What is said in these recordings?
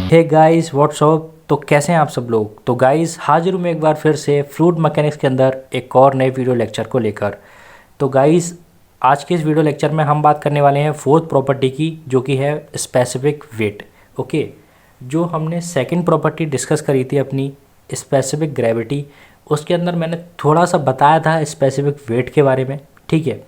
Hey guys what's up. तो कैसे हैं आप सब लोग। तो गाइस हाजिर हूँ मैं एक बार फिर से फ्लूइड मैकेनिक्स के अंदर एक और नए वीडियो लेक्चर को लेकर। तो गाइस आज के इस वीडियो लेक्चर में हम बात करने वाले हैं फोर्थ प्रॉपर्टी की, जो कि है स्पेसिफिक वेट। ओके, जो हमने सेकंड प्रॉपर्टी डिस्कस करी थी अपनी स्पेसिफिक ग्रेविटी, उसके अंदर मैंने थोड़ा सा बताया था स्पेसिफिक वेट के बारे में। ठीक है,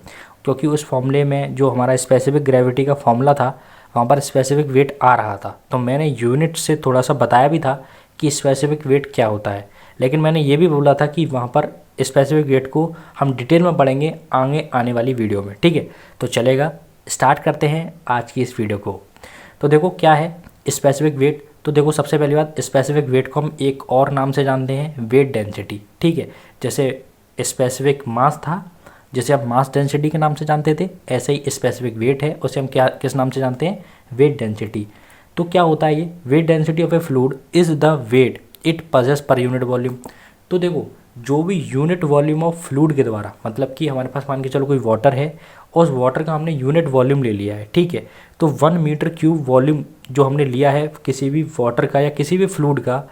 क्योंकि उस फॉर्मूले में जो हमारा स्पेसिफिक ग्रेविटी का फॉर्मूला था वहाँ पर स्पेसिफिक वेट आ रहा था, तो मैंने यूनिट से थोड़ा सा बताया भी था कि स्पेसिफिक वेट क्या होता है। लेकिन मैंने ये भी बोला था कि वहाँ पर स्पेसिफिक वेट को हम डिटेल में पढ़ेंगे आगे आने वाली वीडियो में। ठीक है, तो चलेगा, स्टार्ट करते हैं आज की इस वीडियो को। तो देखो क्या है स्पेसिफिक वेट। तो देखो सबसे पहली बात, स्पेसिफिक वेट को हम एक और नाम से जानते हैं, वेट डेंसिटी। ठीक है, जैसे स्पेसिफिक मास था, जैसे आप मास डेंसिटी के नाम से जानते थे, ऐसे ही स्पेसिफिक वेट है, उसे हम क्या किस नाम से जानते हैं, वेट डेंसिटी। तो क्या होता है ये weight density of a fluid is the weight it possesses per unit volume. तो देखो जो भी यूनिट वॉल्यूम ऑफ फ्लूइड के द्वारा, मतलब कि हमारे पास मान के चलो कोई वाटर है और उस वाटर का हमने यूनिट वॉल्यूम ले लिया है। ठीक है, तो 1 मीटर क्यूब वॉल्यूम जो हमने लिया है किसी भी वाटर का या किसी भी फ्लूइड का,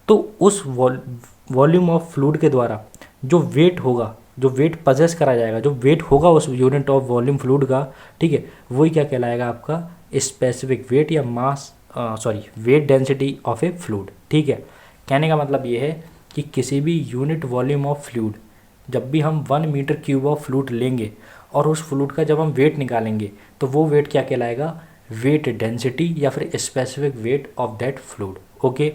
तो उस वॉल्यूम ऑफ फ्लूइड के द्वारा जो वेट होगा, जो वेट पजेस करा जाएगा, जो वेट होगा उस यूनिट ऑफ वॉल्यूम फ्लूइड का, ठीक है, वही क्या कहलाएगा आपका स्पेसिफिक वेट या mass weight density of a fluid. ठीक है, कहने का मतलब ये है कि किसी भी यूनिट वॉल्यूम ऑफ फ्लूइड, जब भी हम 1 मीटर क्यूब ऑफ फ्लूइड लेंगे और उस फ्लूइड का जब हम वेट निकालेंगे तो वो वेट क्या कहलाएगा, वेट डेंसिटी या फिर specific weight of that fluid. Okay,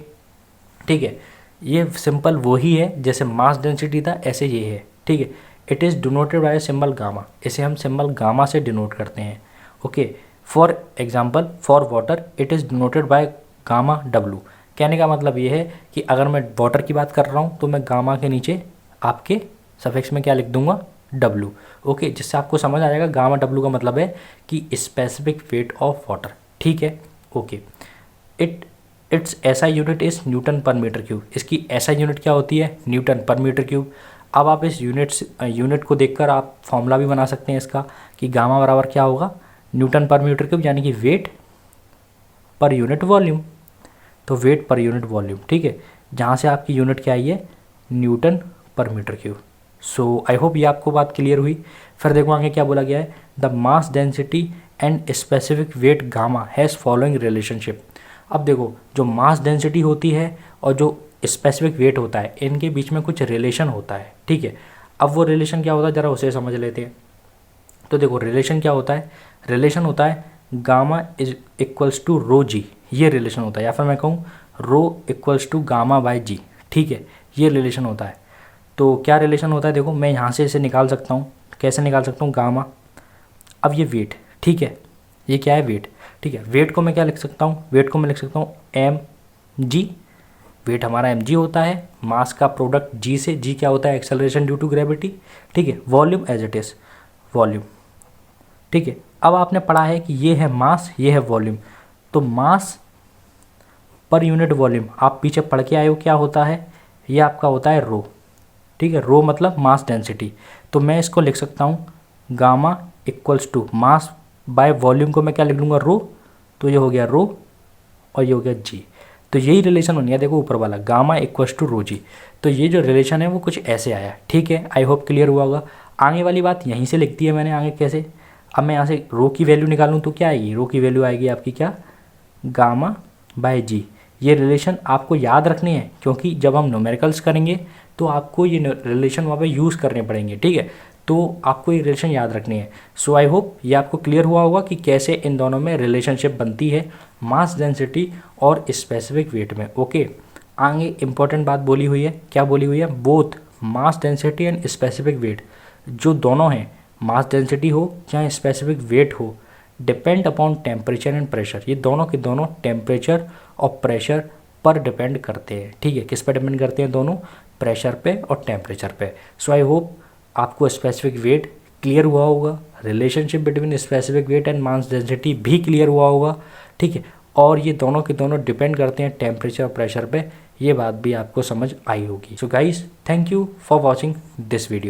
ठीक है, ये सिंपल वही है जैसे मास डेंसिटी था, ऐसे ये है। ठीक है, it is denoted by symbol gamma, इसे हम सिंबल गामा से डिनोट करते हैं। Okay, for example for water it is denoted by gamma W. कहने का मतलब ये है कि अगर मैं वाटर की बात कर रहा हूँ तो मैं गामा के नीचे आपके सफिक्स में क्या लिख दूंगा, डब्लू। ओके, जिससे आपको समझ आ जाएगा गामा डब्लू का मतलब है कि स्पेसिफिक वेट ऑफ वाटर। ठीक है, okay, it's SI unit is Newton per metre cube. इसकी एसआई यूनिट क्या होती है, न्यूटन पर मीटर क्यूब। अब आप इस यूनिट को देखकर आप फॉर्मूला भी बना सकते हैं इसका कि गामा बराबर क्या होगा, न्यूटन पर मीटर क्यूब, यानी कि वेट पर यूनिट वॉल्यूम। तो वेट पर यूनिट वॉल्यूम, ठीक है, जहाँ से आपकी यूनिट क्या आई है, newton per metre cube. So I hope ये आपको बात क्लियर हुई। फिर देखो आगे क्या बोला गया है, the mass density and specific weight gamma has following relationship. अब देखो जो मास डेंसिटी होती है और जो स्पेसिफिक वेट होता है, इनके बीच में कुछ रिलेशन होता है। ठीक है, अब वो रिलेशन क्या होता है ज़रा उसे समझ लेते हैं। तो देखो रिलेशन क्या होता है, रिलेशन होता है गामा इज इक्वल्स टू रो जी, ये रिलेशन होता है, या फिर मैं कहूँ रो इक्वल्स टू गामा बाय जी। ठीक है, ये रिलेशन होता है। तो क्या रिलेशन होता है, देखो मैं यहाँ से इसे निकाल सकता हूँ, कैसे निकाल सकता हूँ, गामा, अब ये वेट, ठीक है, ये क्या है, वेट। ठीक है, वेट को मैं क्या लिख सकता हूँ, वेट को मैं लिख सकता हूँ एम जी, वेट हमारा एम जी होता है, मास का प्रोडक्ट जी से, जी क्या होता है, एक्सेलरेशन ड्यू टू ग्रेविटी। ठीक है, volume as it is volume. ठीक है, अब आपने पढ़ा है कि ये है मास, ये है वॉल्यूम, तो मास पर यूनिट वॉल्यूम आप पीछे पढ़ के आए हो क्या होता है, ये आपका होता है रो। ठीक है, रो मतलब मास डेंसिटी। तो मैं इसको लिख सकता हूँ gamma equals to mass by volume को मैं क्या लिख लूँगा, रो, तो ये हो गया रो और ये हो गया जी। तो यही रिलेशन बन गया, देखो ऊपर वाला गामा इक्वल्स टू रो जी। तो ये जो रिलेशन है वो कुछ ऐसे आया। ठीक है, आई होप क्लियर हुआ होगा। आगे वाली बात यहीं से लिख दी है मैंने, आगे कैसे, अब मैं यहाँ से रो की वैल्यू निकालूँ तो क्या आएगी, रो की वैल्यू आएगी आपकी क्या, गामा बाय जी। ये रिलेशन आपको याद रखनी है क्योंकि जब हम न्यूमेरिकल्स करेंगे तो आपको ये रिलेशन वहाँ पे यूज़ करने पड़ेंगे। ठीक है, तो आपको ये रिलेशन याद रखनी है। सो आई होप ये आपको क्लियर हुआ होगा कि कैसे इन दोनों में रिलेशनशिप बनती है मास डेंसिटी और स्पेसिफिक वेट में। ओके, आगे इंपॉर्टेंट बात बोली हुई है, क्या बोली हुई है, both mass density and specific weight, जो दोनों हैं, मास डेंसिटी हो चाहे स्पेसिफिक वेट हो, depend upon temperature and pressure. ये दोनों के दोनों टेम्परेचर और प्रेशर पर डिपेंड करते हैं। ठीक है, किस पर डिपेंड करते हैं, दोनों, प्रेशर पे और टेम्परेचर पे। सो आई होप आपको स्पेसिफिक वेट क्लियर हुआ होगा, relationship between specific weight and mass density भी क्लियर हुआ होगा। ठीक है, और ये दोनों के दोनों डिपेंड करते हैं टेम्परेचर और प्रेशर पे, ये बात भी आपको समझ आई होगी। So guys, thank you for watching this video.